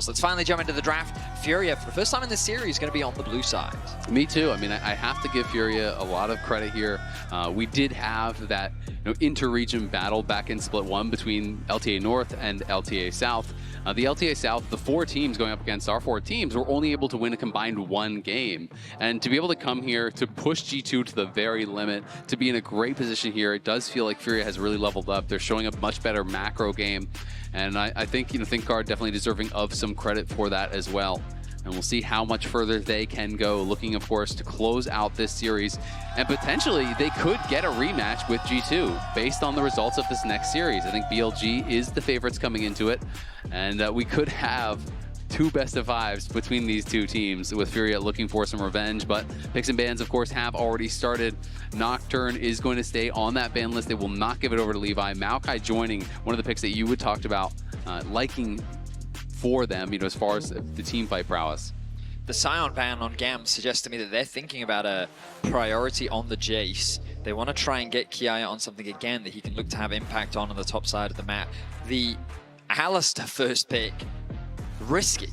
else. Let's finally jump into the draft. FURIA, for the first time in this series, is going to be on the blue side. Me too. I mean, I have to give FURIA a lot of credit here. We did have that inter-region battle back in Split 1 between LTA North and LTA South. The LTA South, the 4 teams going up against our 4 teams, were only able to win a combined 1 game. And to be able to come here to push G2 to the very limit, to be in a great position here, it does feel like FURIA has really leveled up. They're showing a much better macro game. And I think, ThinkGuard definitely deserving of some credit for that as well. And we'll see how much further they can go, looking, of course, to close out this series. And potentially, they could get a rematch with G2 based on the results of this next series. I think BLG is the favorites coming into it. And we could have 2 best-of-5s between these 2 teams, with FURIA looking for some revenge. But picks and bans, of course, have already started. Nocturne is going to stay on that ban list. They will not give it over to Levi. Maokai joining, one of the picks that you would talked about, liking for them, as far as the team fight prowess. The Scion ban on GAM suggests to me that they're thinking about a priority on the Jace. They want to try and get Kiaya on something again that he can look to have impact on the top side of the map. The Alistar first pick, risky,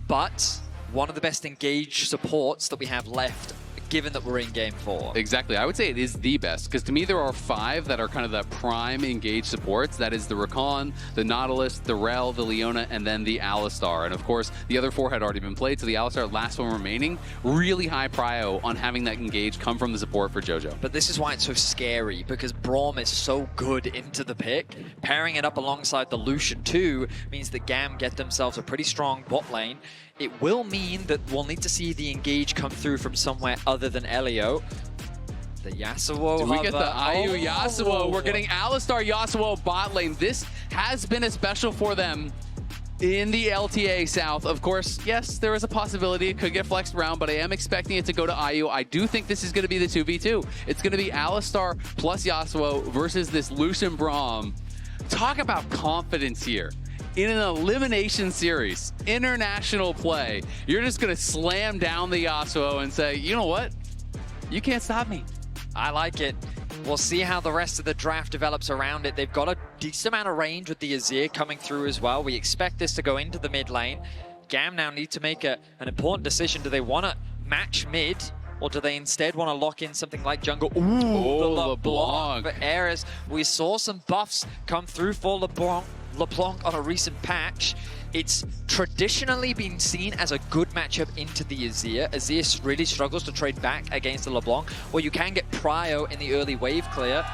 but one of the best engaged supports that we have left, given that we're in Game 4. Exactly. I would say it is the best, because to me there are 5 that are kind of the prime engaged supports. That is the Rakan, the Nautilus, the Rel, the Leona, and then the Alistar. And of course, the other 4 had already been played, so the Alistar, last one remaining, really high prio on having that engage come from the support for JoJo. But this is why it's so scary, because Braum is so good into the pick. Pairing it up alongside the Lucian too means that GAM get themselves a pretty strong bot lane. It will mean that we'll need to see the engage come through from somewhere other than Elio. The Yasuo. Do we get the IU Yasuo? We're getting Alistar Yasuo bot lane. This has been a special for them in the LTA South. Of course, yes, there is a possibility it could get flexed around, but I am expecting it to go to IU. I do think this is going to be the 2v2. It's going to be Alistar plus Yasuo versus this Lucian Braum. Talk about confidence here. In an elimination series, international play, you're just going to slam down the Yasuo and say, you know what? You can't stop me. I like it. We'll see how the rest of the draft develops around it. They've got a decent amount of range with the Azir coming through as well. We expect this to go into the mid lane. GAM now need to make an important decision. Do they want to match mid, or do they instead want to lock in something like jungle? Ooh, the LeBlanc for Ares. We saw some buffs come through for LeBlanc on a recent patch. It's traditionally been seen as a good matchup into the Azir. Azir really struggles to trade back against the LeBlanc, where you can get prio in the early wave clear.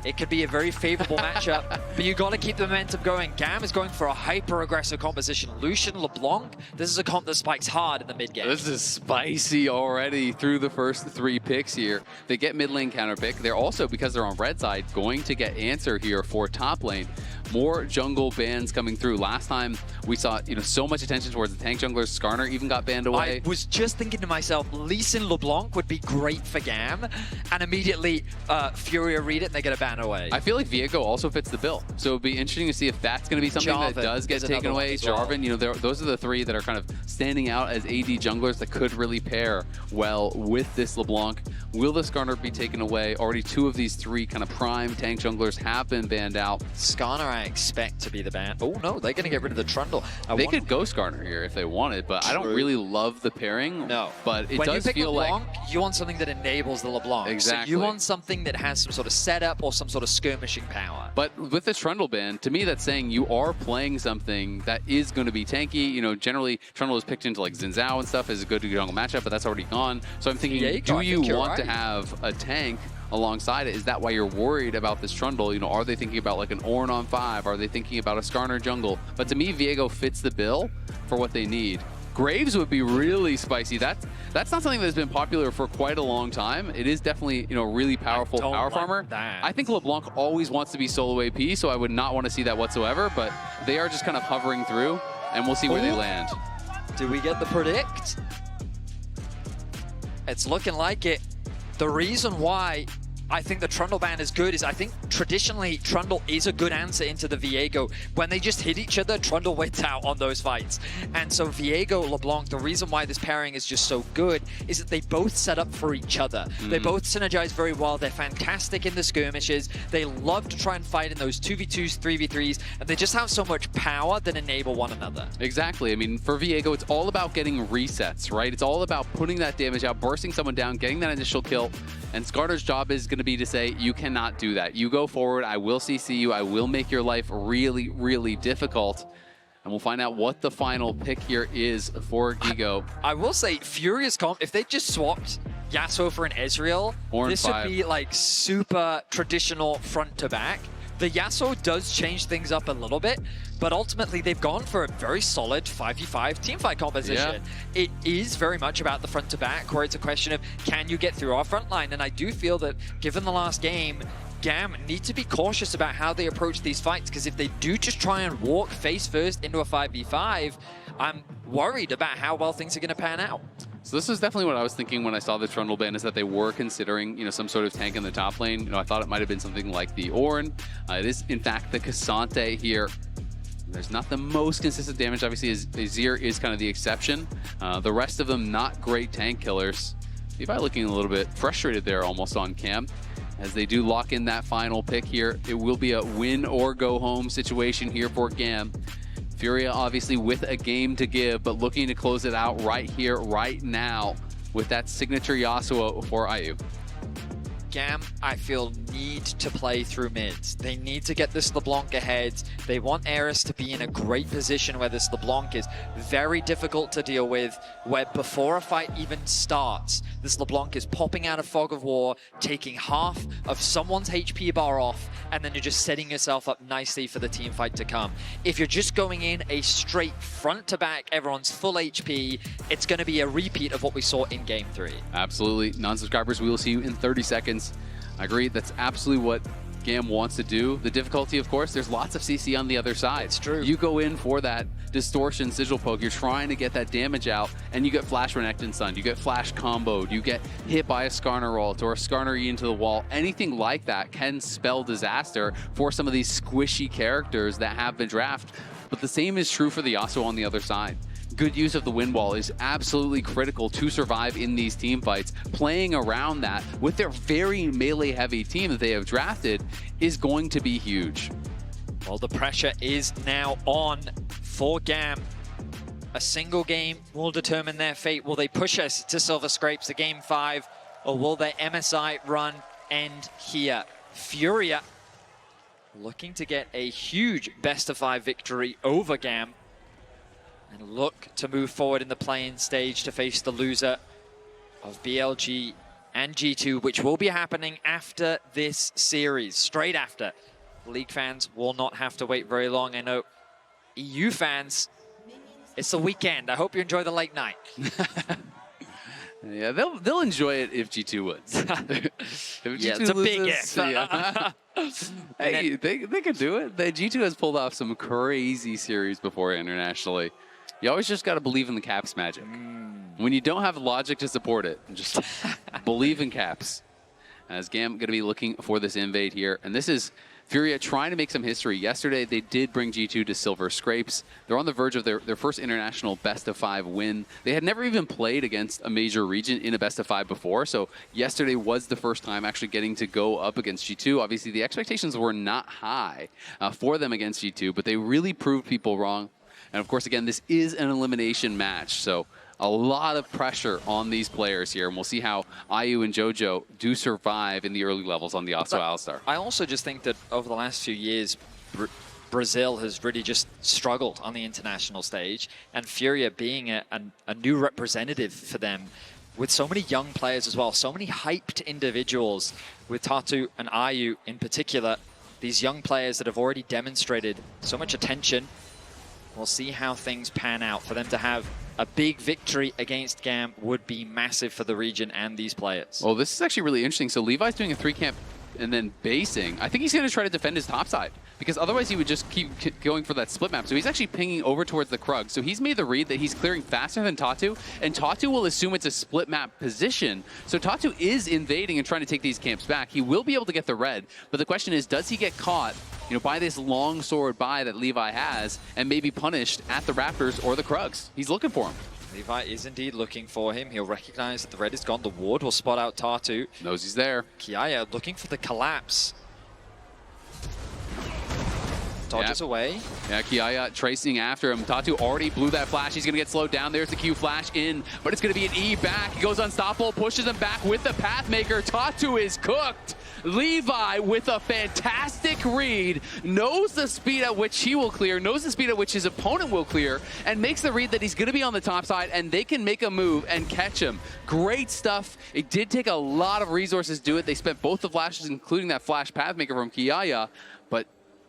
It could be a very favorable matchup, but you got to keep the momentum going. GAM is going for a hyper-aggressive composition. Lucian, LeBlanc, this is a comp that spikes hard in the mid game. This is spicy already through the first 3 picks here. They get mid lane counter pick. They're also, because they're on red side, going to get answer here for top lane. More jungle bans coming through. Last time we saw, so much attention towards the tank junglers. Skarner even got banned away. I was just thinking to myself, Lee Sin LeBlanc would be great for GAM, and immediately FURIA read it and they get a ban away. I feel like Viego also fits the bill, so it'd be interesting to see if that's going to be something that does get taken away. Jarvan, those are the 3 that are kind of standing out as AD junglers that could really pair well with this LeBlanc. Will the Skarner be taken away? Already 2 of these 3 kind of prime tank junglers have been banned out. Skarner, I expect to be the ban. Oh no, they're going to get rid of the Trundle. They could go Skarner here if they wanted, but I don't really love the pairing. No. But it when does you pick feel LeBlanc, like... you want something that enables the LeBlanc. Exactly. So you want something that has some sort of setup or some sort of skirmishing power. But with this Trundle ban, to me that's saying you are playing something that is going to be tanky. Generally Trundle is picked into like Xin Zhao and stuff as a good jungle matchup, but that's already gone. So I'm thinking, do you want to have a tank alongside it? Is that why you're worried about this Trundle? Are they thinking about like an Ornn on 5? Are they thinking about a Skarner jungle? But to me, Viego fits the bill for what they need. Graves would be really spicy. That's not something that's been popular for quite a long time. It is definitely, really powerful power farmer. I think LeBlanc always wants to be solo AP, so I would not want to see that whatsoever, but they are just kind of hovering through, and we'll see where they land. Do we get the predict? It's looking like it. The reason why I think the Trundle ban is good is I think traditionally, Trundle is a good answer into the Viego. When they just hit each other, Trundle wins out on those fights. And so Viego, LeBlanc, the reason why this pairing is just so good is that they both set up for each other. They both synergize very well. They're fantastic in the skirmishes. They love to try and fight in those 2v2s, 3v3s, and they just have so much power that enable one another. Exactly. I mean, for Viego, it's all about getting resets, right? It's all about putting that damage out, bursting someone down, getting that initial kill. And Skarner's job is going to be to say, you cannot do that. You go forward, I will CC you, I will make your life really, really difficult. And we'll find out what the final pick here is for Gigo. I will say, Furia's comp, if they just swapped Yasuo for an Ezreal, this would be like super traditional front to back. The Yasuo does change things up a little bit, but ultimately they've gone for a very solid 5v5 teamfight composition. Yeah. It is very much about the front to back, where it's a question of, can you get through our front line? And I do feel that given the last game, GAM need to be cautious about how they approach these fights, because if they do just try and walk face first into a 5v5, I'm worried about how well things are going to pan out. So this is definitely what I was thinking when I saw the Trundle ban, is that they were considering, you know, some sort of tank in the top lane. I thought it might have been something like the Ornn. It is, in fact, the Cassante here. There's not the most consistent damage. Obviously, Azir is kind of the exception. The rest of them, not great tank killers. Levi looking a little bit frustrated there almost on cam. As they do lock in that final pick here, it will be a win or go home situation here for GAM. FURIA obviously with a game to give, but looking to close it out right here, right now, with that signature Yasuo for IU. GAM, I feel, need to play through mids. They need to get this LeBlanc ahead. They want Eris to be in a great position where this LeBlanc is very difficult to deal with, where before a fight even starts, this LeBlanc is popping out of Fog of War, taking half of someone's HP bar off, and then you're just setting yourself up nicely for the team fight to come. If you're just going in a straight front to back, everyone's full HP, it's going to be a repeat of what we saw in Game 3. Absolutely. Non-subscribers, we will see you in 30 seconds. I agree, that's absolutely what GAM wants to do. The difficulty, of course, there's lots of CC on the other side. It's true. You go in for that distortion sigil poke, you're trying to get that damage out, and you get flash Renekton Sun, you get flash comboed, you get hit by a Skarner ult or a Skarner E into the wall. Anything like that can spell disaster for some of these squishy characters that have been drafted. But the same is true for the Yasuo on the other side. Good use of the wind wall is absolutely critical to survive in these team fights. Playing around that with their very melee heavy team that they have drafted is going to be huge. Well, the pressure is now on for GAM. A single game will determine their fate. Will they push us to Silver Scrapes to Game 5, or will their MSI run end here? FURIA looking to get a huge best-of-5 victory over GAM, and look to move forward in the play-in stage to face the loser of BLG and G2, which will be happening after this series, straight after. League fans will not have to wait very long. I know EU fans, it's the weekend. I hope you enjoy the late night. Yeah, they'll enjoy it if G2 wins. If G2 yeah, it's a big loses, if. Yeah. Hey, they can do it. G2 has pulled off some crazy series before internationally. You always just got to believe in the Caps magic. When you don't have logic to support it, just believe in Caps. As GAM going to be looking for this invade here. And this is FURIA trying to make some history. Yesterday, they did bring G2 to Silver Scrapes. They're on the verge of their first international best-of-5 win. They had never even played against a major region in a best-of-5 before, so yesterday was the first time actually getting to go up against G2. Obviously, the expectations were not high for them against G2, but they really proved people wrong. And of course, again, this is an elimination match, so a lot of pressure on these players here, and we'll see how IU and JoJo do survive in the early levels on the Yasuo Alistar. I also just think that over the last few years, Brazil has really just struggled on the international stage, and FURIA being a new representative for them, with so many young players as well, so many hyped individuals, with Tatu and IU in particular, these young players that have already demonstrated so much attention. We'll see how things pan out. For them to have a big victory against GAM would be massive for the region and these players. Well, this is actually really interesting. So Levi's doing a 3-camp and then basing. I think he's going to try to defend his top side. because otherwise he would just keep going for that split map. So he's actually pinging over towards the Krug. So he's made the read that he's clearing faster than Tatu, and Tatu will assume it's a split map position. So Tatu is invading and trying to take these camps back. He will be able to get the red, but the question is, does he get caught, you know, by this long sword buy that Levi has and maybe punished at the Raptors or the Krugs? He's looking for him. Levi is indeed looking for him. He'll recognize that the red is gone. The ward will spot out Tatu. Knows he's there. Kiaya looking for the collapse. Dodges away. Yeah, Kiaya tracing after him. Tatu already blew that flash. He's going to get slowed down. There's the Q flash in, but it's going to be an E back. He goes unstoppable, pushes him back with the Pathmaker. Tatu is cooked. Levi with a fantastic read, knows the speed at which he will clear, knows the speed at which his opponent will clear, and makes the read that he's going to be on the top side and they can make a move and catch him. Great stuff. It did take a lot of resources to do it. They spent both the flashes, including that flash Pathmaker from Kiaya, but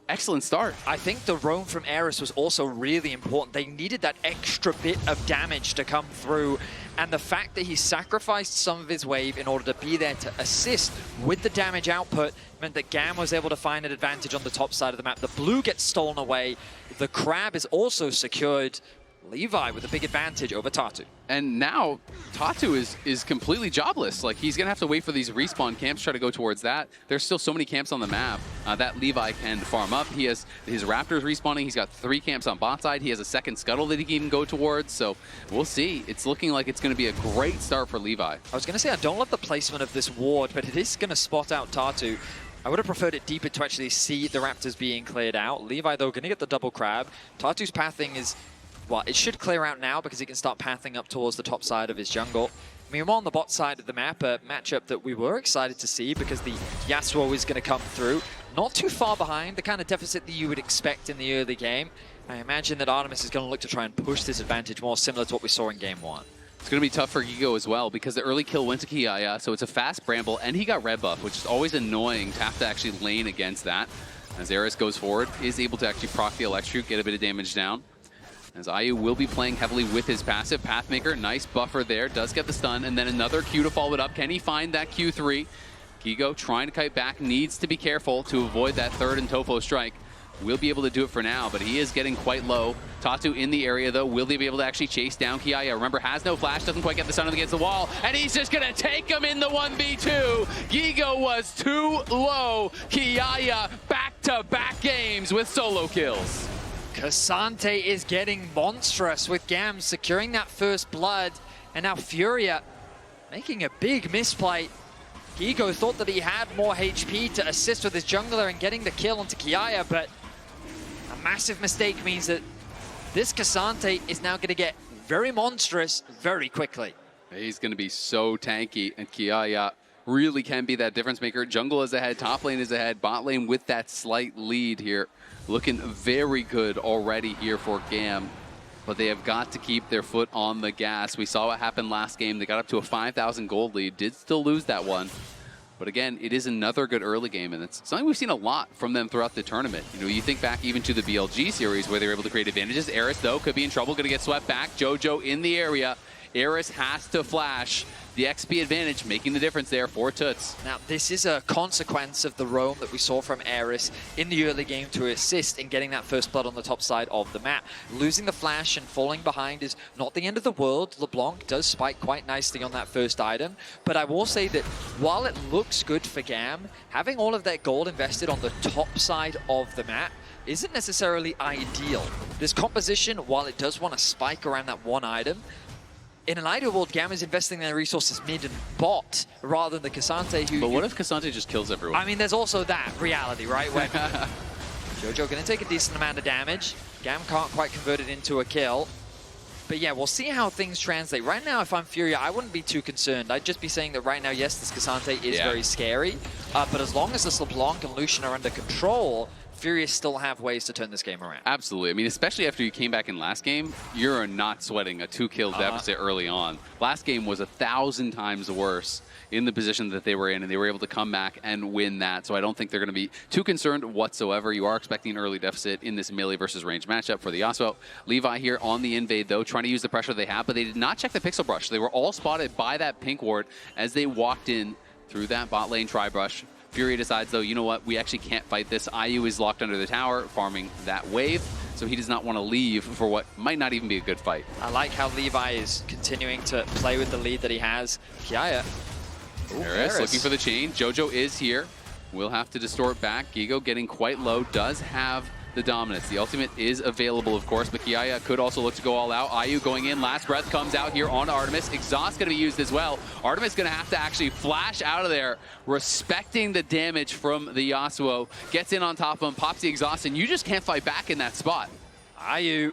excellent start. I think the roam from Eris was also really important. They needed that extra bit of damage to come through, and the fact that he sacrificed some of his wave in order to be there to assist with the damage output meant that GAM was able to find an advantage on the top side of the map. The blue gets stolen away. The crab is also secured. Levi with a big advantage over Tatu. And now Tatu is completely jobless. Like, he's gonna have to wait for these respawn camps, try to go towards that. There's still so many camps on the map that Levi can farm up. He has his Raptors respawning. He's got 3 camps on bot side. He has a second scuttle that he can even go towards. So we'll see. It's looking like it's gonna be a great start for Levi. I was gonna say, I don't love the placement of this ward, but it is gonna spot out Tatu. I would have preferred it deeper to actually see the Raptors being cleared out. Levi, though, gonna get the double crab. Tatu's pathing is, well, it should clear out now because he can start pathing up towards the top side of his jungle. Meanwhile, on the bot side of the map, a matchup that we were excited to see because the Yasuo is going to come through. Not too far behind, the kind of deficit that you would expect in the early game. I imagine that Artemis is going to look to try and push this advantage more similar to what we saw in Game 1. It's going to be tough for Gigo as well because the early kill went to Kiaya, so it's a fast Bramble, and he got red buff, which is always annoying to have to actually lane against that. As Eris goes forward, is able to actually proc the Electrocute, get a bit of damage down. As IU will be playing heavily with his passive. Pathmaker, nice buffer there, does get the stun, and then another Q to follow it up. Can he find that Q3? Gigo trying to kite back, needs to be careful to avoid that third and Tofo strike. Will be able to do it for now, but he is getting quite low. Tatu in the area though, will they be able to actually chase down Kiaya? Remember, has no flash, doesn't quite get the stun against the wall, and he's just gonna take him in the 1v2. Gigo was too low. Kiaya back-to-back games with solo kills. Cassante is getting monstrous with GAM securing that first blood, and now FURIA making a big misplay. Gigo thought that he had more HP to assist with his jungler and getting the kill onto Kiaya, but a massive mistake means that this Cassante is now going to get very monstrous very quickly. He's going to be so tanky, and Kiaya really can be that difference maker. Jungle is ahead, top lane is ahead, bot lane with that slight lead here. Looking very good already here for GAM, but they have got to keep their foot on the gas. We saw what happened last game. They got up to a 5,000 gold lead, did still lose that one. But again, it is another good early game, and it's something we've seen a lot from them throughout the tournament. You know, you think back even to the BLG series where they were able to create advantages. Eris, though, could be in trouble, going to get swept back. Jojo in the area. Eris has to flash. The XP advantage making the difference there for Toots. Now, this is a consequence of the roam that we saw from Eris in the early game to assist in getting that first blood on the top side of the map. Losing the flash and falling behind is not the end of the world. LeBlanc does spike quite nicely on that first item, but I will say that while it looks good for GAM, having all of that gold invested on the top side of the map isn't necessarily ideal. This composition, while it does want to spike around that one item, in an ideal world, GAM is investing their resources mid and bot rather than the Cassante who... But what if Cassante just kills everyone? I mean, there's also that reality, right? Where Jojo going to take a decent amount of damage. GAM can't quite convert it into a kill. But yeah, we'll see how things translate. Right now, if I'm FURIA, I wouldn't be too concerned. I'd just be saying that right now, yes, this Cassante is very scary. But as long as this LeBlanc and Lucian are under control, FURIA still have ways to turn this game around. Absolutely. I mean, especially after you came back in last game, you're not sweating a 2-kill deficit early on. Last game was 1,000 times worse in the position that they were in, and they were able to come back and win that. So I don't think they're going to be too concerned whatsoever. You are expecting an early deficit in this melee versus range matchup for the Yasuo. Levi here on the invade, though, trying to use the pressure they have, but they did not check the pixel brush. They were all spotted by that pink ward as they walked in through that bot lane tri-brush. FURIA decides, though, you know what? We actually can't fight this. IU is locked under the tower, farming that wave, so he does not want to leave for what might not even be a good fight. I like how Levi is continuing to play with the lead that he has. Kiaya. Eris looking for the chain. Jojo is here. Will have to distort back. Gigo getting quite low. Does have the dominance. The ultimate is available, of course, but Kiaya could also look to go all out. IU going in. Last breath comes out here on Artemis. Exhaust going to be used as well. Artemis going to have to actually flash out of there, respecting the damage from the Yasuo. Gets in on top of him, pops the exhaust, and you just can't fight back in that spot. IU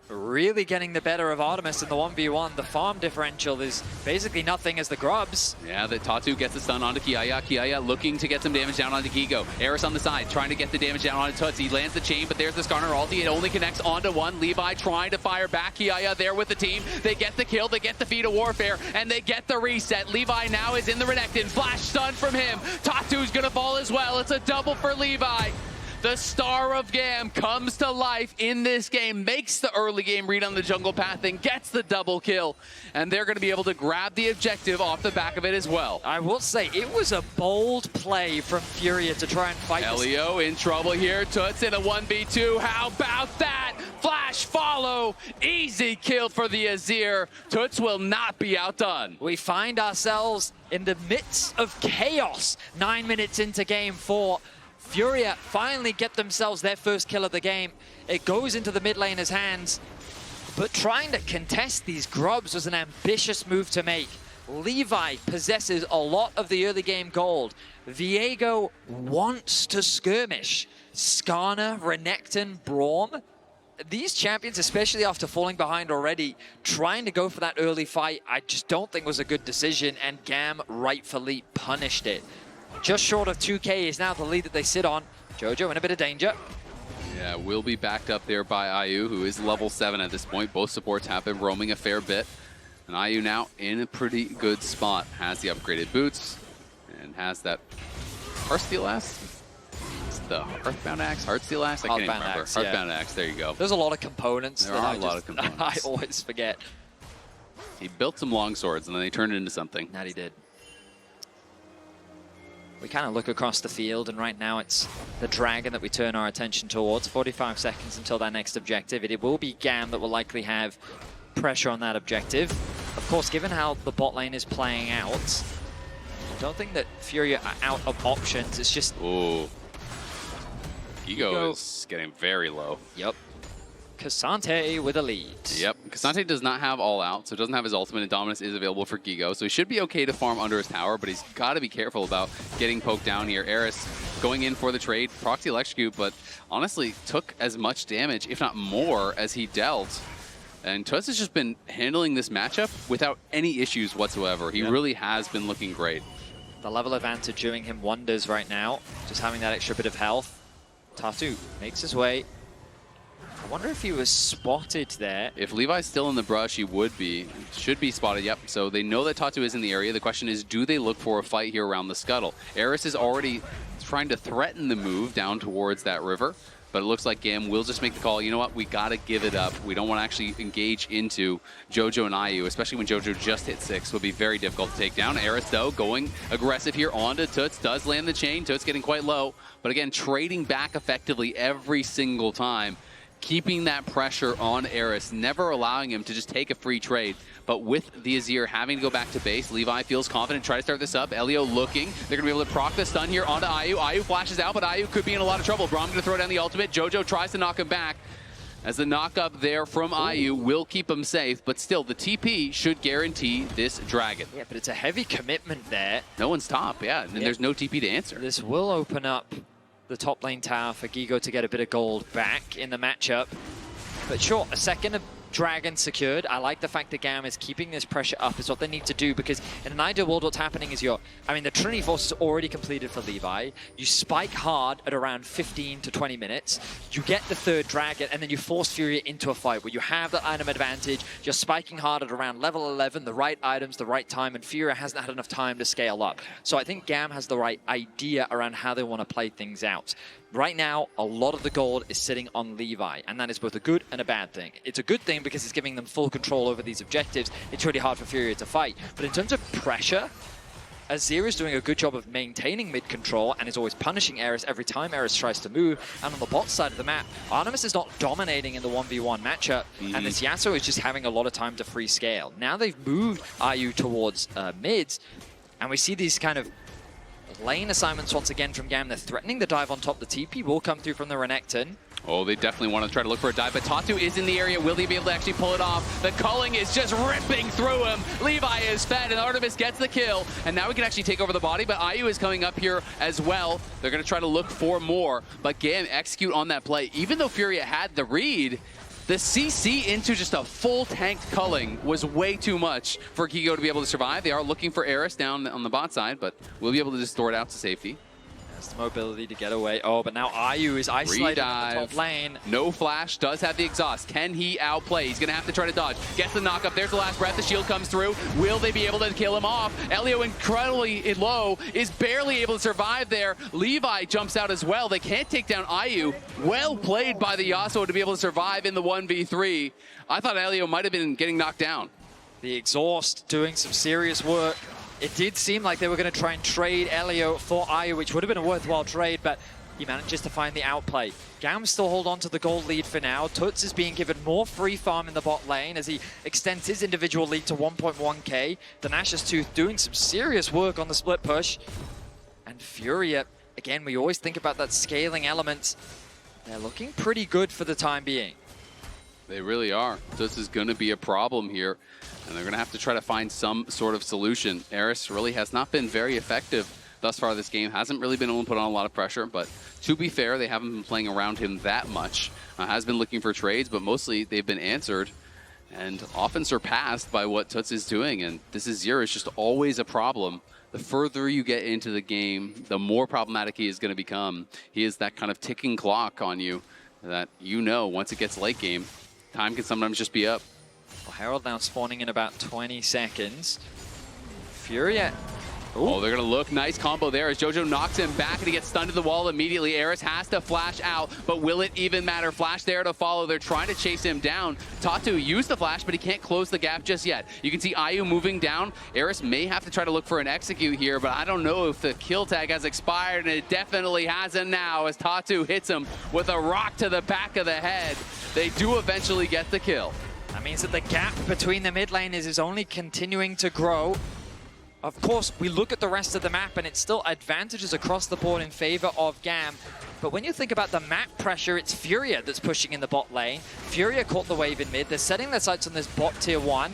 really getting the better of Artemis in the 1v1. The farm differential is basically nothing as the grubs. Yeah, the Tatu gets the stun onto Kiaya. Kiaya looking to get some damage down onto Gigo. Eris on the side, trying to get the damage down onto Tuts. He lands the chain, but there's the Skarner ulti. It only connects onto one. Levi trying to fire back. Kiaya there with the team. They get the kill, they get the feat of warfare, and they get the reset. Levi now is in the Renekton. Flash stun from him. Tatu's gonna fall as well. It's a double for Levi. The star of GAM comes to life in this game, makes the early game read on the jungle path, and gets the double kill. And they're going to be able to grab the objective off the back of it as well. I will say, it was a bold play from FURIA to try and fight Elio in trouble here. Tuts in a 1v2. How about that? Flash follow. Easy kill for the Azir. Tuts will not be outdone. We find ourselves in the midst of chaos 9 minutes into game 4. FURIA finally get themselves their first kill of the game. It goes into the mid laner's hands, but trying to contest these grubs was an ambitious move to make. Levi possesses a lot of the early game gold. Viego wants to skirmish. Skarner, Renekton, Braum. These champions, especially after falling behind already, trying to go for that early fight, I just don't think was a good decision, and GAM rightfully punished it. Just short of 2K is now the lead that they sit on. Jojo in a bit of danger. Yeah, will be backed up there by IU, who is level 7 at this point. Both supports have been roaming a fair bit. And IU now in a pretty good spot. Has the upgraded boots and has that Heartsteel Axe? It's the Hearthbound Axe? Heartsteel Axe? I can't even remember. Axe, yeah. Hearthbound Axe, there you go. There's a lot of components. There are a lot of components. I always forget. He built some long swords and then they turned it into something. That he did. We kind of look across the field, and right now it's the dragon that we turn our attention towards. 45 seconds until that next objective. It will be GAM that will likely have pressure on that objective. Of course, given how the bot lane is playing out, I don't think that FURIA are out of options. It's just... Ooh. Gigo is getting very low. Yep. Cassante with a lead. Yep, Cassante does not have all out, so doesn't have his ultimate, and dominance is available for Gigo, so he should be okay to farm under his tower, but he's got to be careful about getting poked down here. Eris going in for the trade, proxy electrocute, but honestly took as much damage, if not more, as he dealt. And Tuts has just been handling this matchup without any issues whatsoever. He really has been looking great. The level advantage doing him wonders right now, just having that extra bit of health. Tatu makes his way. I wonder if he was spotted there. If Levi's still in the brush, he would be. Should be spotted, yep. So they know that Tatu is in the area. The question is, do they look for a fight here around the scuttle? Eris is already trying to threaten the move down towards that river, but it looks like GAM will just make the call. You know what? We got to give it up. We don't want to actually engage into Jojo and IU, especially when Jojo just hit 6. Will be very difficult to take down. Eris, though, going aggressive here onto Tuts. Does land the chain. Tuts getting quite low, but again, trading back effectively every single time. Keeping that pressure on Eris, never allowing him to just take a free trade. But with the Azir having to go back to base, Levi feels confident, try to start this up. Elio looking. They're going to be able to proc the stun here onto IU. IU flashes out, but IU could be in a lot of trouble. Braum going to throw down the ultimate. Jojo tries to knock him back. As the knock up there from IU will keep him safe, but still the TP should guarantee this dragon. Yeah, but it's a heavy commitment there. No one's top, yeah, and there's no TP to answer. This will open up the top lane tower for Gigo to get a bit of gold back in the matchup. But sure, a second of dragon secured. I like the fact that GAM is keeping this pressure up is what they need to do, because in an ideal world what's happening is the Trinity Force is already completed for Levi. You spike hard at around 15 to 20 minutes. You get the third dragon, and then you force FURIA into a fight where you have that item advantage. You're spiking hard at around level 11, the right items, the right time, and FURIA hasn't had enough time to scale up. So I think GAM has the right idea around how they want to play things out. Right now, a lot of the gold is sitting on Levi, and that is both a good and a bad thing. It's a good thing because it's giving them full control over these objectives. It's really hard for FURIA to fight. But in terms of pressure, Azir is doing a good job of maintaining mid control and is always punishing Eris every time Eris tries to move. And on the bot side of the map, Artemis is not dominating in the 1v1 matchup, and this Yasuo is just having a lot of time to free scale. Now they've moved IU towards mids, and we see these kind of lane assignments once again from GAM. They're threatening the dive on top. The TP will come through from the Renekton. Oh, they definitely want to try to look for a dive, but Tatu is in the area. Will he be able to actually pull it off? The culling is just ripping through him. Levi is fed, and Artemis gets the kill. And now we can actually take over the body, but IU is coming up here as well. They're going to try to look for more, but GAM execute on that play. Even though FURIA had the read, the CC into just a full tanked culling was way too much for Gigo to be able to survive. They are looking for Eris down on the bot side, but we'll be able to just throw it out to safety. The mobility to get away. Oh, but now IU is isolated on the top lane. No flash, does have the exhaust. Can he outplay? He's gonna have to try to dodge. Gets the knock up. There's the last breath. The shield comes through. Will they be able to kill him off? Elio, incredibly low, is barely able to survive there. Levi jumps out as well. They can't take down IU. Well played by the Yasuo to be able to survive in the 1v3. I thought Elio might have been getting knocked down. The exhaust doing some serious work. It did seem like they were going to try and trade Elio for IU, which would have been a worthwhile trade, but he manages to find the outplay. GAM still hold on to the gold lead for now. Tuts is being given more free farm in the bot lane as he extends his individual lead to 1.1k. The Nash's Tooth doing some serious work on the split push. And FURIA, again, we always think about that scaling element. They're looking pretty good for the time being. They really are. This is going to be a problem here, and they're going to have to try to find some sort of solution. Eris really has not been very effective thus far this game. Hasn't really been able to put on a lot of pressure, but to be fair, they haven't been playing around him that much. Has been looking for trades, but mostly they've been answered and often surpassed by what Tuts is doing, and this Azir is just always a problem. The further you get into the game, the more problematic he is going to become. He is that kind of ticking clock on you that once it gets late game, time can sometimes just be up. Well, Herald now spawning in about 20 seconds. FURIA. Oh, they're going to look. Nice combo there as Jojo knocks him back and he gets stunned to the wall immediately. Eris has to flash out, but will it even matter? Flash there to follow. They're trying to chase him down. Tatu used the flash, but he can't close the gap just yet. You can see IU moving down. Eris may have to try to look for an execute here, but I don't know if the kill tag has expired, and it definitely hasn't now as Tatu hits him with a rock to the back of the head. They do eventually get the kill. That means that the gap between the mid laners is only continuing to grow. Of course, we look at the rest of the map and it's still advantages across the board in favor of GAM. But when you think about the map pressure, it's FURIA that's pushing in the bot lane. FURIA caught the wave in mid. They're setting their sights on this bot tier 1.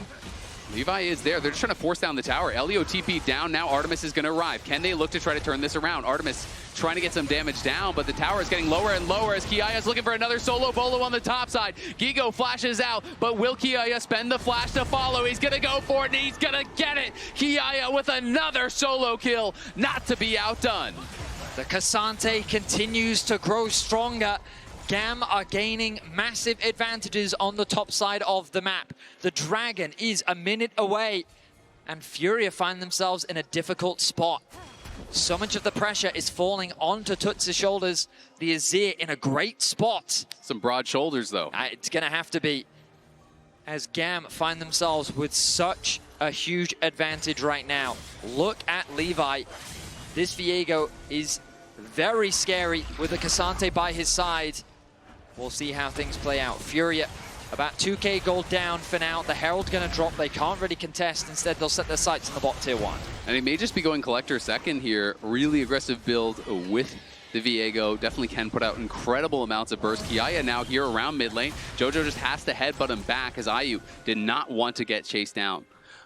Levi is there. They're just trying to force down the tower. Elio TP down. Now Artemis is going to arrive. Can they look to try to turn this around? Artemis trying to get some damage down, but the tower is getting lower and lower as Kiaya is looking for another solo bolo on the top side. Gigo flashes out, but will Kiaya spend the flash to follow? He's going to go for it, and he's going to get it. Kiaya with another solo kill, not to be outdone. The Cassante continues to grow stronger. GAM are gaining massive advantages on the top side of the map. The Dragon is a minute away, and FURIA find themselves in a difficult spot. So much of the pressure is falling onto Tuts' shoulders. The Azir in a great spot. Some broad shoulders, though. It's going to have to be, as GAM find themselves with such a huge advantage right now. Look at Levi. This Viego is very scary with the Cassante by his side. We'll see how things play out. FURIA, about 2k gold down for now. The Herald's going to drop. They can't really contest. Instead, they'll set their sights on the bot tier 1. And he may just be going Collector second here. Really aggressive build with the Viego. Definitely can put out incredible amounts of burst. Kiaya now here around mid lane. Jojo just has to headbutt him back as IU did not want to get chased down.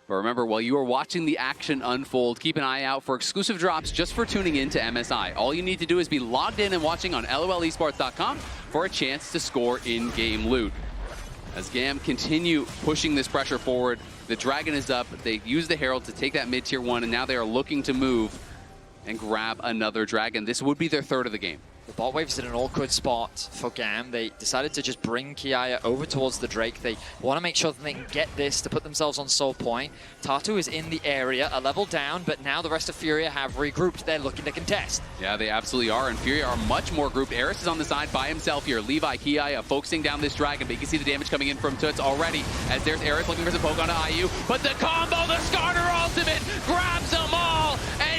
But remember, while you are watching the action unfold, keep an eye out for exclusive drops just for tuning in to MSI. All you need to do is be logged in and watching on LoLesports.com for a chance to score in-game loot. As GAM continue pushing this pressure forward, the Dragon is up. They use the Herald to take that mid-tier 1, and now they are looking to move and grab another Dragon. This would be their third of the game. The bot wave's in an awkward spot for GAM. They decided to just bring Kiaya over towards the Drake. They want to make sure that they can get this to put themselves on soul point. Tatu is in the area, a level down, but now the rest of FURIA have regrouped. They're looking to contest. Yeah, they absolutely are, and FURIA are much more grouped. Eris is on the side by himself here. Levi, Kiaya focusing down this Dragon, but you can see the damage coming in from Tuts already as there's Eris looking for some poke onto IU, but the combo, the Skarner ultimate, grabs them all, and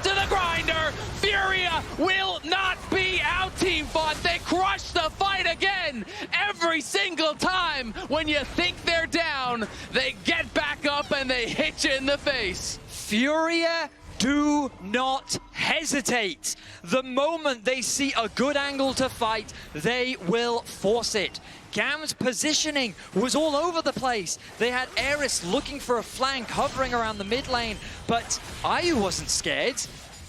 to the grinder. FURIA will not be out team fought. They crush the fight again. Every single time when you think they're down, they get back up and they hit you in the face. FURIA do not hesitate. The moment they see a good angle to fight, they will force it. GAM's positioning was all over the place. They had Eris looking for a flank, hovering around the mid lane, but IU wasn't scared.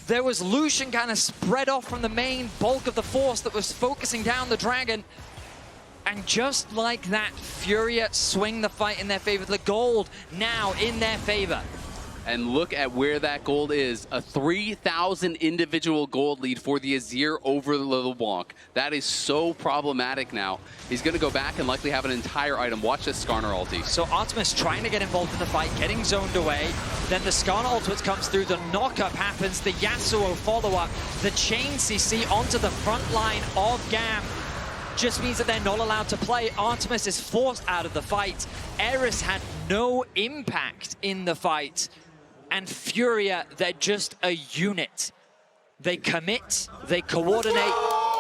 There was Lucian kind of spread off from the main bulk of the force that was focusing down the dragon. And just like that, FURIA swing the fight in their favor. The gold now in their favor. And look at where that gold is. A 3,000 individual gold lead for the Azir over the LeBlanc. That is so problematic now. He's going to go back and likely have an entire item. Watch this Skarner ulti. So Artemis trying to get involved in the fight, getting zoned away. Then the Skarner ultimate comes through, the knockup happens, the Yasuo follow-up, the chain CC onto the front line of GAM. Just means that they're not allowed to play. Artemis is forced out of the fight. Eris had no impact in the fight. And FURIA, they're just a unit. They commit, they coordinate,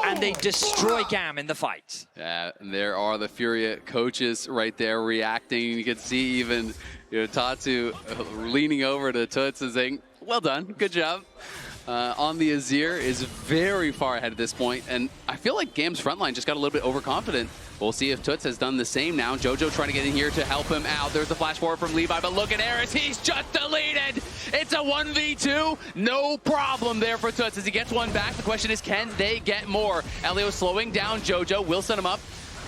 and they destroy GAM in the fight. Yeah, and there are the FURIA coaches right there reacting. You can see even Tatu leaning over to Toots and saying, well done, good job. On the Azir is very far ahead at this point, and I feel like GAM's frontline just got a little bit overconfident. We'll see if Toots has done the same now. Jojo trying to get in here to help him out. There's the flash forward from Levi, but look at Eris. He's just deleted. It's a 1v2. No problem there for Toots as he gets one back. The question is, can they get more? Elio slowing down Jojo. Will set him up.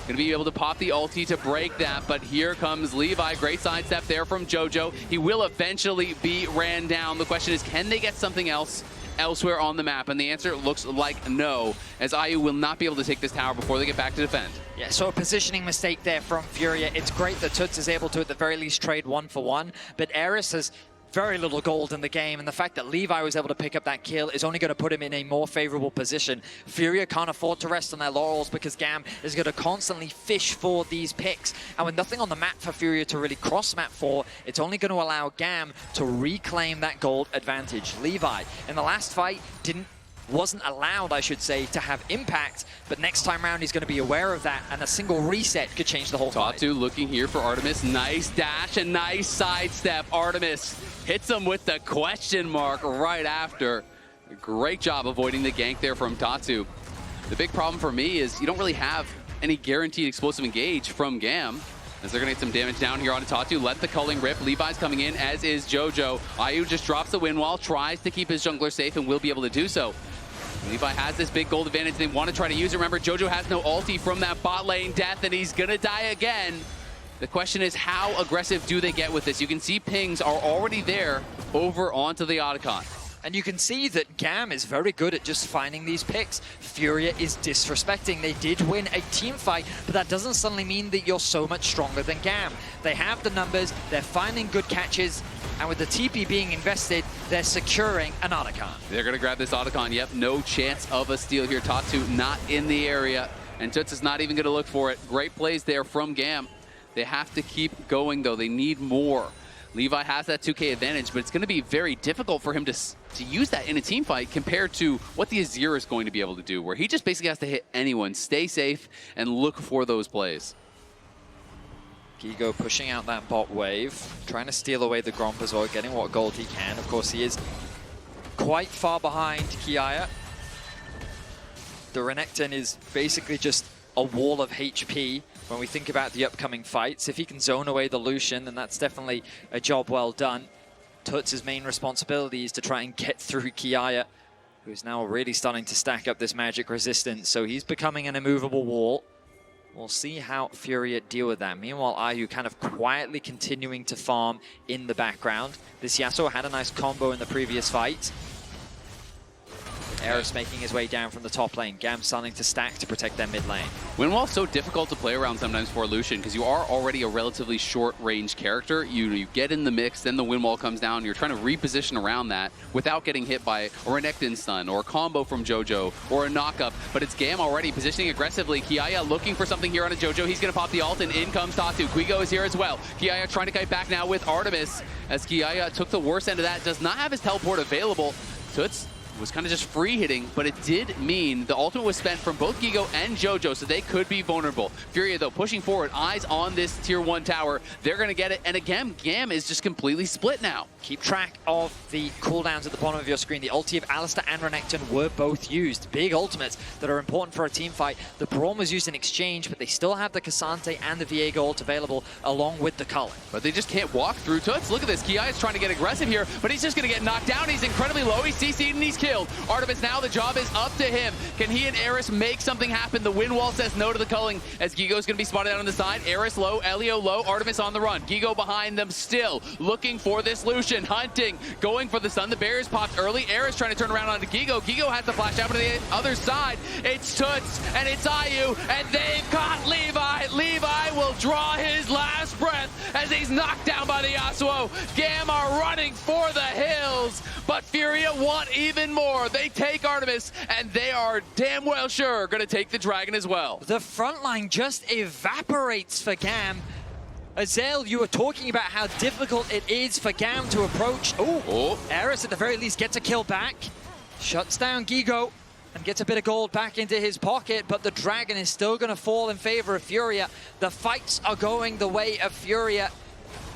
Gonna be able to pop the ulti to break that, but here comes Levi. Great sidestep there from Jojo. He will eventually be ran down. The question is, can they get something else elsewhere on the map? And the answer looks like no, as IU will not be able to take this tower before they get back to defend. Yeah, so a positioning mistake there from FURIA. It's great that Toots is able to, at the very least, trade 1-for-1, but Eris has very little gold in the game, and the fact that Levi was able to pick up that kill is only going to put him in a more favorable position. FURIA can't afford to rest on their laurels because GAM is going to constantly fish for these picks. And with nothing on the map for FURIA to really cross-map for, it's only going to allow GAM to reclaim that gold advantage. Levi, in the last fight, wasn't allowed, I should say, to have impact, but next time around he's going to be aware of that, and a single reset could change the whole fight. Tatu looking here for Artemis. Nice dash and nice sidestep. Artemis hits him with the question mark right after. Great job avoiding the gank there from Tatu. The big problem for me is you don't really have any guaranteed explosive engage from GAM, as they're going to get some damage down here onto Tatu. Let the culling rip. Levi's coming in, as is Jojo. IU just drops the win wall, tries to keep his jungler safe, and will be able to do so. Levi has this big gold advantage. They want to try to use it. Remember, Jojo has no ulti from that bot lane death, and he's going to die again. The question is, how aggressive do they get with this? You can see pings are already there over onto the Otacon. And you can see that GAM is very good at just finding these picks. FURIA is disrespecting. They did win a team fight, but that doesn't suddenly mean that you're so much stronger than GAM. They have the numbers, they're finding good catches, and with the TP being invested, they're securing an Otacon. They're going to grab this Otacon. Yep, no chance of a steal here. Tatu not in the area, and Toots is not even going to look for it. Great plays there from GAM. They have to keep going, though. They need more. Levi has that 2K advantage, but it's going to be very difficult for him to use that in a team fight compared to what the Azir is going to be able to do, where he just basically has to hit anyone, stay safe, and look for those plays. Gigo pushing out that bot wave, trying to steal away the Gromp as well, getting what gold he can. Of course, he is quite far behind Kiaya. The Renekton is basically just a wall of HP when we think about the upcoming fights. If he can zone away the Lucian, then that's definitely a job well done. Toots' main responsibility is to try and get through Kiaya, who's now really starting to stack up this magic resistance, so he's becoming an immovable wall. We'll see how FURIA deal with that. Meanwhile, IU kind of quietly continuing to farm in the background. This Yasuo had a nice combo in the previous fight. Eris making his way down from the top lane. GAM starting to stack to protect their mid lane. Windwall's so difficult to play around sometimes for Lucian because you are already a relatively short-range character. You get in the mix, then the Windwall comes down. You're trying to reposition around that without getting hit by a Renekton stun or a combo from Jojo or a knockup. But it's GAM already positioning aggressively. Kiaya looking for something here on a Jojo. He's going to pop the ult, and in comes Tatu. Quigo is here as well. Kiaya trying to kite back now with Artemis, as Kiaya took the worst end of that. Does not have his teleport available. Toots was kind of just free hitting, but it did mean the ultimate was spent from both Gigo and JoJo, so they could be vulnerable. FURIA, though, pushing forward, eyes on this tier 1 tower. They're going to get it, and again, GAM is just completely split now. Keep track of the cooldowns at the bottom of your screen. The ulti of Alistar and Renekton were both used. Big ultimates that are important for a team fight. The Braum was used in exchange, but they still have the Cassante and the Viego ult available along with the Cullen. But they just can't walk through Toots. Look at this. Ki is trying to get aggressive here, but he's just going to get knocked down. He's incredibly low. He's CC'd and he's killed. Artemis now, the job is up to him. Can he and Eris make something happen? The wind wall says no to the culling as Gigo's going to be spotted out on the side. Eris low, Elio low, Artemis on the run. Gigo behind them still, looking for this Lucian, hunting, going for the sun. The barriers popped early. Eris trying to turn around onto Gigo. Gigo has to flash out to the other side. It's Toots and it's IU, and they've got Levi. Levi will draw his last breath as he's knocked down by the Yasuo. GAM are running for the hills, but FURIA want even more. They take Artemis, and they are damn well sure going to take the dragon as well. The front line just evaporates for GAM. Azael, you were talking about how difficult it is for GAM to approach. Oh, Eris at the very least gets a kill back. Shuts down Gigo and gets a bit of gold back into his pocket, but the dragon is still going to fall in favor of FURIA. The fights are going the way of FURIA.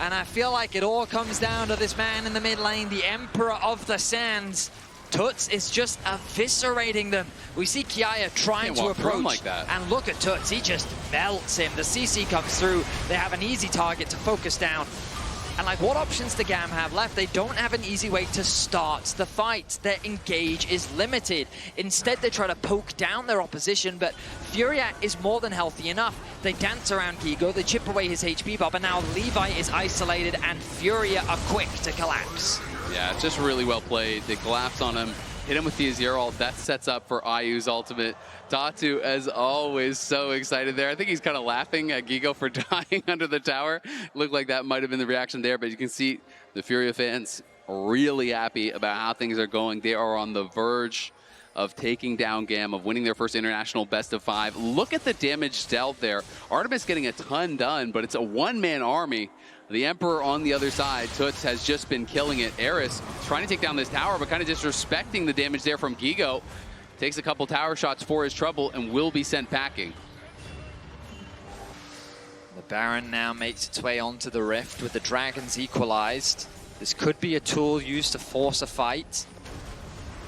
And I feel like it all comes down to this man in the mid lane, the Emperor of the Sands. Toots is just eviscerating them. We see Kiaya trying to approach. Like that. And look at Toots, he just melts him. The CC comes through. They have an easy target to focus down. And like, what options do GAM have left? They don't have an easy way to start the fight. Their engage is limited. Instead, they try to poke down their opposition, but FURIA is more than healthy enough. They dance around Gigo, they chip away his HP bar, but now Levi is isolated and FURIA are quick to collapse. Yeah, it's just really well played. They collapse on him, hit him with the Azir ult. That sets up for IU's ultimate. Datu, as always, so excited there. I think he's kind of laughing at Gigo for dying under the tower. Looked like that might have been the reaction there, but you can see the FURIA fans really happy about how things are going. They are on the verge of taking down GAM, of winning their first international best of 5. Look at the damage dealt there. Artemis getting a ton done, but it's a one-man army. The Emperor on the other side, Toots has just been killing it. Eris trying to take down this tower, but kind of disrespecting the damage there from Gigo. Takes a couple tower shots for his trouble and will be sent packing. The Baron now makes its way onto the Rift with the Dragons equalized. This could be a tool used to force a fight.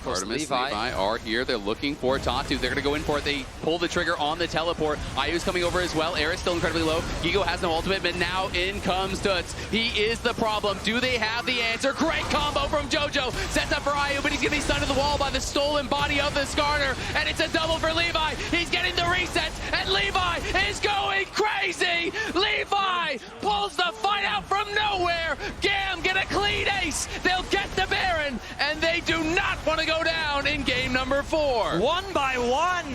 Artemis, Levi are here. They're looking for Tatu. They're going to go in for it. They pull the trigger on the teleport. IU's coming over as well. Eris still incredibly low. Gigo has no ultimate, but now in comes Toots. He is the problem. Do they have the answer? Great combo from JoJo. Sets up for IU, but he's going to be stunned to the wall by the stolen body of the Skarner. And it's a double for Levi. He's getting the resets, and Levi is going crazy. Levi pulls the fight out from nowhere. GAM get a clean ace. They'll get the Baron, and they do not want to go down in game number 4. One by one,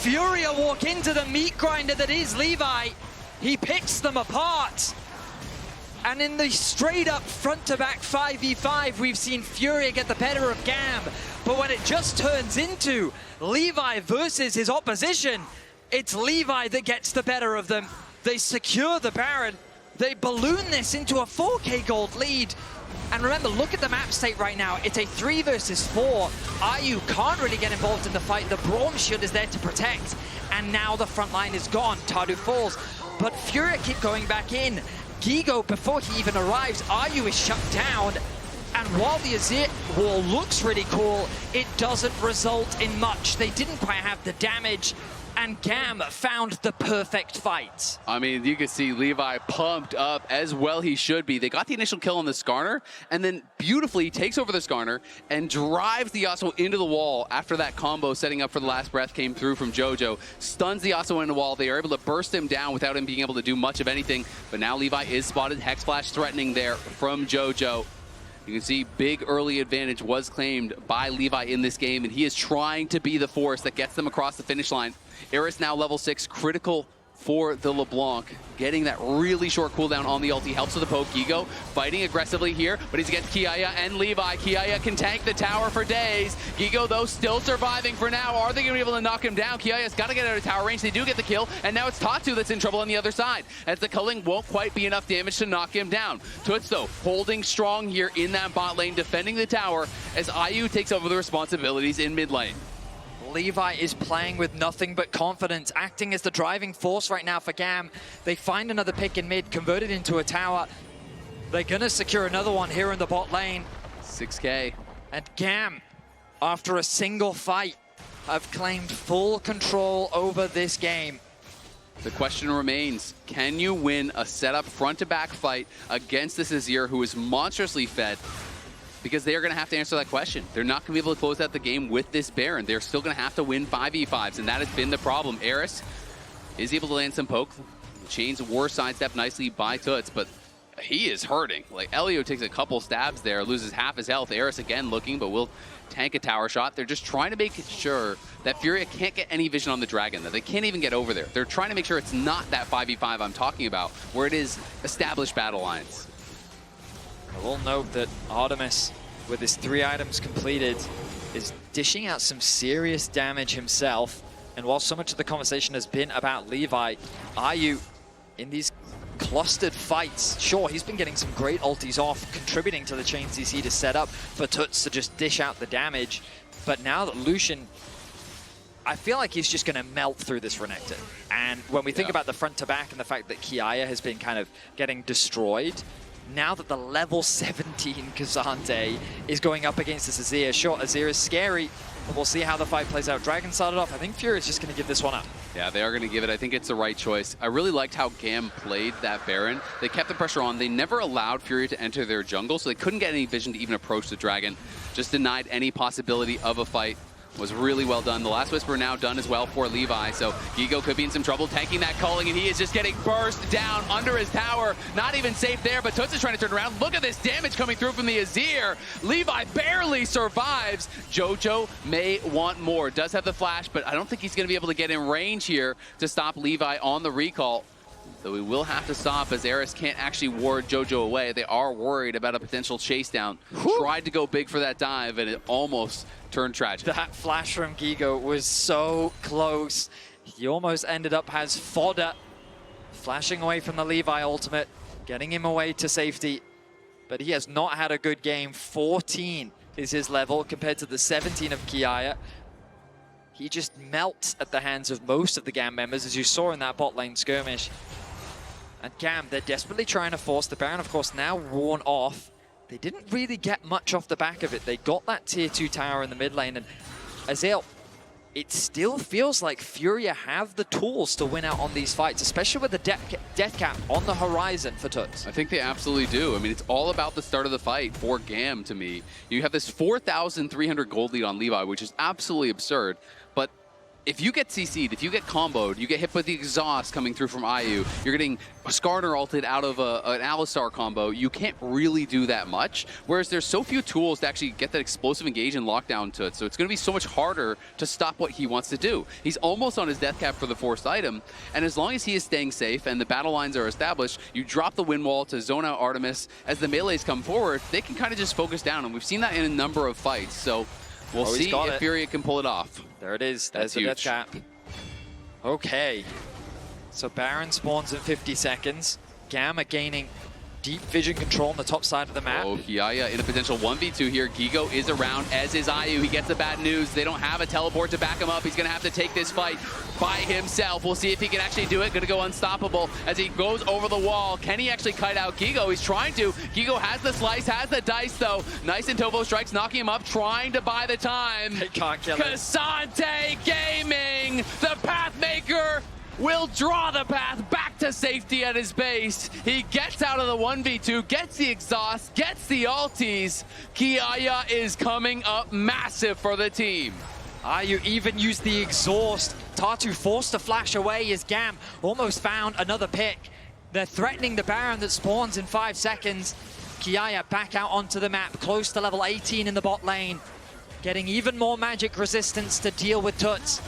FURIA walk into the meat grinder that is Levi. He picks them apart. And in the straight up front to back 5v5, we've seen FURIA get the better of GAM. But when it just turns into Levi versus his opposition, it's Levi that gets the better of them. They secure the Baron. They balloon this into a 4k gold lead. And remember, look at the map state right now. It's a 3 versus 4. IU can't really get involved in the fight. The Braum shield is there to protect. And now the front line is gone. Tardu falls. But FURIA keep going back in. Gigo, before he even arrives, IU is shut down. And while the Azir wall looks really cool, it doesn't result in much. They didn't quite have the damage. And GAM found the perfect fight. I mean, you can see Levi pumped up, as well he should be. They got the initial kill on the Skarner, and then beautifully takes over the Skarner and drives the Yasuo into the wall after that combo setting up for the last breath came through from JoJo. Stuns the Yasuo into the wall. They are able to burst him down without him being able to do much of anything. But now Levi is spotted. Hex Flash threatening there from JoJo. You can see big early advantage was claimed by Levi in this game, and he is trying to be the force that gets them across the finish line. Eris now level 6, critical for the LeBlanc. Getting that really short cooldown on the ulti helps with the poke. Gigo fighting aggressively here, but he's against Kiaya and Levi. Kiaya can tank the tower for days. Gigo, though, still surviving for now. Are they going to be able to knock him down? Kiaya's got to get out of tower range. They do get the kill, and now it's Tatu that's in trouble on the other side, as the culling won't quite be enough damage to knock him down. Toots, though, holding strong here in that bot lane, defending the tower, as IU takes over the responsibilities in mid lane. Levi is playing with nothing but confidence, acting as the driving force right now for GAM. They find another pick in mid, convert it into a tower. They're going to secure another one here in the bot lane. 6K. And GAM, after a single fight, have claimed full control over this game. The question remains, can you win a setup front-to-back fight against this Azir who is monstrously fed? Because they are going to have to answer that question. They're not going to be able to close out the game with this Baron. They're still going to have to win 5v5s, and that has been the problem. Eris is able to land some poke. Chains war sidestep nicely by Toots, but he is hurting. Like, Elio takes a couple stabs there, loses half his health. Eris again looking, but will tank a tower shot. They're just trying to make sure that FURIA can't get any vision on the dragon, that they can't even get over there. They're trying to make sure it's not that 5v5 I'm talking about, where it is established battle lines. I will note that Artemis, with his 3 items completed, is dishing out some serious damage himself. And while so much of the conversation has been about Levi, IU in these clustered fights, sure, he's been getting some great ultis off, contributing to the chains CC to set up for Toots to just dish out the damage. But now that Lucian, I feel like he's just going to melt through this Renekton. And when we think about the front to back and the fact that Kiaya has been kind of getting destroyed, now that the level 17 Kazante is going up against this Azir, sure, Azir is scary, but we'll see how the fight plays out. Dragon started off. I think FURIA is just going to give this one up. Yeah, they are going to give it. I think it's the right choice. I really liked how GAM played that Baron. They kept the pressure on. They never allowed FURIA to enter their jungle, so they couldn't get any vision to even approach the dragon. Just denied any possibility of a fight. Was really well done. The last whisper now done as well for Levi, so Gigo could be in some trouble tanking that culling, and he is just getting burst down under his tower. Not even safe there, but Toots is trying to turn around. Look at this damage coming through from the Azir. Levi barely survives. Jojo may want more. Does have the flash, but I don't think he's going to be able to get in range here to stop Levi on the recall. So we will have to stop, as Eris can't actually ward Jojo away. They are worried about a potential chase down. Tried to go big for that dive, and it almost turned tragic. That flash from Gigo was so close. He almost ended up as fodder, flashing away from the Levi ultimate, getting him away to safety. But he has not had a good game. 14 is his level compared to the 17 of Kiaya. He just melts at the hands of most of the GAM members, as you saw in that bot lane skirmish. And GAM, they're desperately trying to force the Baron, of course, now worn off. They didn't really get much off the back of it. They got that tier 2 tower in the mid lane, and Azil, it still feels like FURIA have the tools to win out on these fights, especially with the death cap on the horizon for Toots. I think they absolutely do. I mean, it's all about the start of the fight for GAM to me. You have this 4,300 gold lead on Levi, which is absolutely absurd. But if you get CC'd, if you get comboed, you get hit with the exhaust coming through from IU, you're getting Skarner ulted out of an Alistar combo, you can't really do that much. Whereas there's so few tools to actually get that explosive engage and lockdown to it, so it's going to be so much harder to stop what he wants to do. He's almost on his death cap for the forced item, and as long as he is staying safe and the battle lines are established, you drop the wind wall to zone out Artemis. As the melees come forward, they can kind of just focus down, and we've seen that in a number of fights, so we'll see if FURIA can pull it off. There it is. There's the death cap. Okay. So Baron spawns in 50 seconds. GAM are gaining deep vision control on the top side of the map. Oh, Kiaya in a potential 1v2 here. Gigo is around, as is IU. He gets the bad news. They don't have a teleport to back him up. He's going to have to take this fight by himself. We'll see if he can actually do it. Going to go unstoppable as he goes over the wall. Can he actually kite out Gigo? He's trying to. Gigo has the slice, has the dice, though. Nice and Tovo strikes, knocking him up, trying to buy the time. They can't kill him. Kazante Gaming, the Pathmaker, will draw the path back to safety at his base. He gets out of the 1v2, gets the exhaust, gets the ultis. Kiaya is coming up massive for the team. IU even used the exhaust. Tatu forced to flash away as GAM almost found another pick. They're threatening the Baron that spawns in 5 seconds. Kiaya back out onto the map, close to level 18 in the bot lane. Getting even more magic resistance to deal with Toots.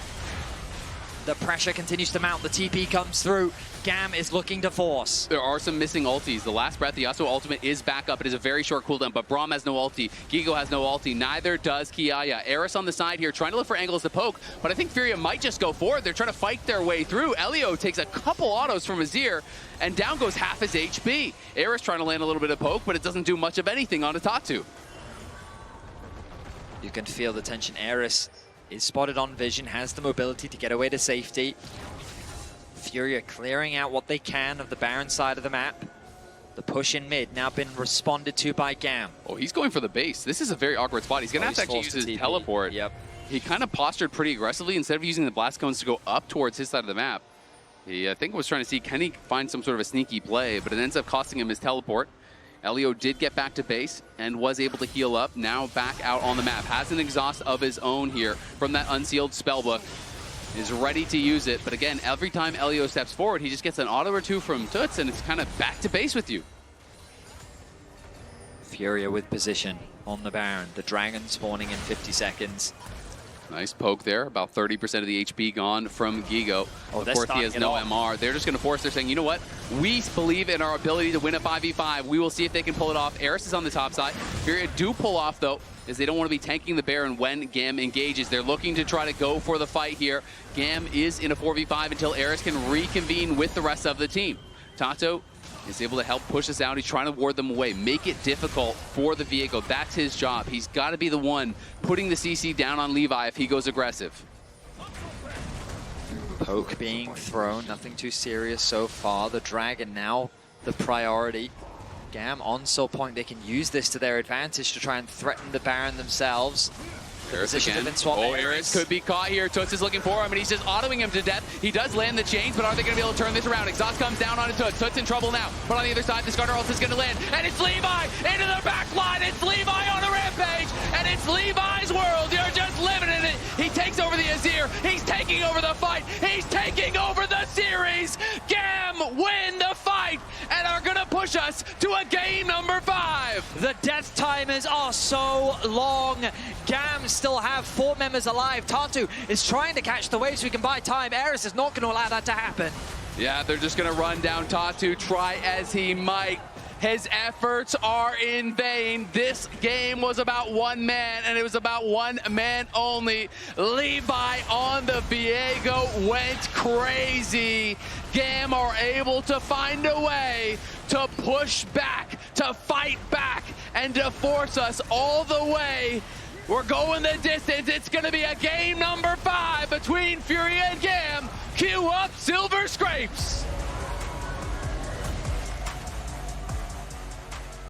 The pressure continues to mount. The TP comes through. GAM is looking to force. There are some missing ultis. The last breath, the Yasuo ultimate is back up. It is a very short cooldown, but Braum has no ulti. Gigo has no ulti. Neither does Kiaya. Eris on the side here, trying to look for angles to poke, but I think FURIA might just go forward. They're trying to fight their way through. Elio takes a couple autos from Azir, and down goes half his HP. Eris trying to land a little bit of poke, but it doesn't do much of anything on Tatu. You can feel the tension. Eris is spotted on vision, has the mobility to get away to safety. FURIA clearing out what they can of the Baron side of the map. The push in mid now been responded to by GAM. Oh, he's going for the base. This is a very awkward spot. He's going to have to actually use his teleport. Yep. He kind of postured pretty aggressively instead of using the blast cones to go up towards his side of the map. He, I think, was trying to see, can he find some sort of a sneaky play, but it ends up costing him his teleport. Elio did get back to base and was able to heal up. Now back out on the map. Has an exhaust of his own here from that unsealed spellbook. Is ready to use it. But again, every time Elio steps forward, he just gets an auto or two from Toots, and it's kind of back to base with you. FURIA with position on the Baron. The Dragon spawning in 50 seconds. Nice poke there. About 30% of the HP gone from Gigo. Of course, he has no MR. They're just going to force. They're saying, you know what? We believe in our ability to win a 5v5. We will see if they can pull it off. Eris is on the top side. FURIA do pull off, though, as they don't want to be tanking the Baron when GAM engages. They're looking to try to go for the fight here. GAM is in a 4v5 until Eris can reconvene with the rest of the team. Tato is able to help push us out. He's trying to ward them away, make it difficult for the Viego. That's his job. He's got to be the one putting the CC down on Levi if he goes aggressive. Poke being thrown, nothing too serious so far. The Dragon now the priority. GAM on soul point, they can use this to their advantage to try and threaten the Baron themselves. Eris again. Oh, Eris could be caught here. Toots is looking for him, and he's just autoing him to death. He does land the chains, but are they going to be able to turn this around? Exhaust comes down onto Toots. Toots in trouble now. But on the other side, the Skarner ult is going to land, and it's Levi into the back line. It's Levi on a rampage, and it's Levi's world. You're just living in it. He takes over the Azir. He's taking over the fight. He's taking over the series. GAM win the fight and are going to push us to a game number 5. The death timers are so long. GAM still have 4 members alive. Tatu is trying to catch the wave so he can buy time. Eris is not going to allow that to happen. Yeah, they're just going to run down Tatu, try as he might. His efforts are in vain. This game was about one man, and it was about one man only. Levi on the Viego went crazy. GAM are able to find a way to push back, to fight back, and to force us all the way. We're going the distance. It's going to be a game number 5 between FURIA and GAM. Cue up Silver Scrapes.